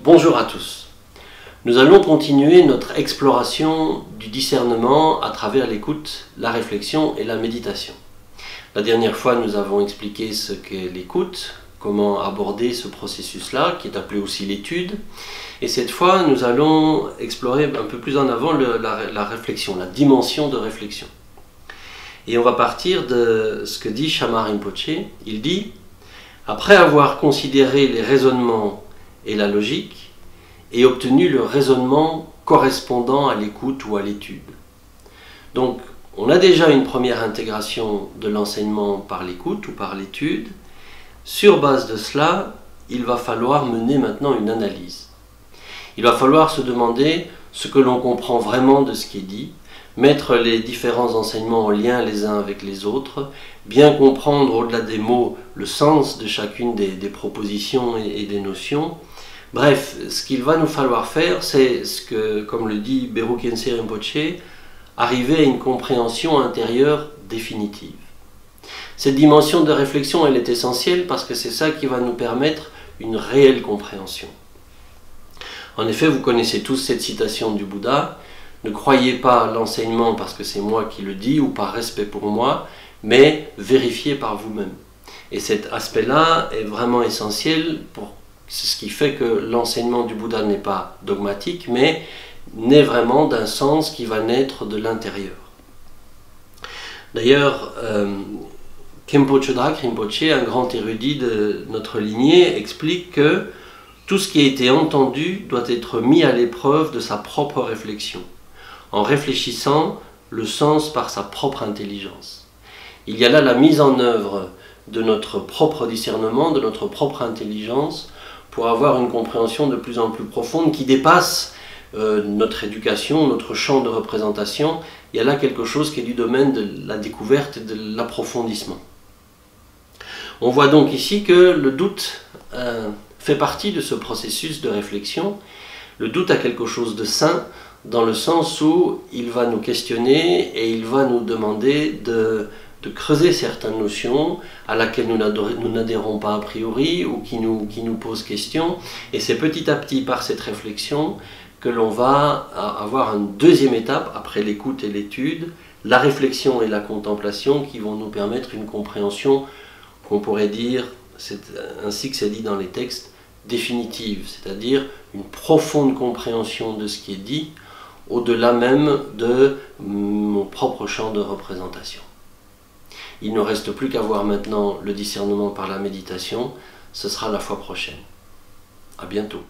Bonjour à tous. Nous allons continuer notre exploration du discernement à travers l'écoute, la réflexion et la méditation. La dernière fois, nous avons expliqué ce qu'est l'écoute, comment aborder ce processus-là, qui est appelé aussi l'étude. Et cette fois, nous allons explorer un peu plus en avant la réflexion, la dimension de réflexion. Et on va partir de ce que dit Shamar Rinpoche. Il dit, après avoir considéré les raisonnements et la logique, et obtenu le raisonnement correspondant à l'écoute ou à l'étude. Donc, on a déjà une première intégration de l'enseignement par l'écoute ou par l'étude. Sur base de cela, il va falloir mener maintenant une analyse. Il va falloir se demander ce que l'on comprend vraiment de ce qui est dit, mettre les différents enseignements en lien les uns avec les autres, bien comprendre au-delà des mots le sens de chacune des propositions et des notions. Bref, ce qu'il va nous falloir faire, c'est ce que, comme le dit Beru Khyentse Rinpoche, arriver à une compréhension intérieure définitive. Cette dimension de réflexion, elle est essentielle parce que c'est ça qui va nous permettre une réelle compréhension. En effet, vous connaissez tous cette citation du Bouddha, « Ne croyez pas l'enseignement parce que c'est moi qui le dis ou par respect pour moi, mais vérifiez par vous-même. » Et cet aspect-là est vraiment essentiel pour c'est ce qui fait que l'enseignement du Bouddha n'est pas dogmatique, mais naît vraiment d'un sens qui va naître de l'intérieur. D'ailleurs, Khenpo Chodrak Rinpoche, un grand érudit de notre lignée, explique que tout ce qui a été entendu doit être mis à l'épreuve de sa propre réflexion, en réfléchissant le sens par sa propre intelligence. Il y a là la mise en œuvre de notre propre discernement, de notre propre intelligence, pour avoir une compréhension de plus en plus profonde qui dépasse notre éducation, notre champ de représentation. Il y a là quelque chose qui est du domaine de la découverte et de l'approfondissement. On voit donc ici que le doute fait partie de ce processus de réflexion. Le doute a quelque chose de sain, dans le sens où il va nous questionner et il va nous demander de creuser certaines notions à laquelle nous n'adhérons pas a priori ou qui nous posent question. Et c'est petit à petit par cette réflexion que l'on va avoir une deuxième étape après l'écoute et l'étude, la réflexion et la contemplation qui vont nous permettre une compréhension qu'on pourrait dire, ainsi que c'est dit dans les textes, définitive, c'est-à-dire une profonde compréhension de ce qui est dit au-delà même de mon propre champ de représentation. Il ne reste plus qu'à voir maintenant le discernement par la méditation. Ce sera la fois prochaine. À bientôt.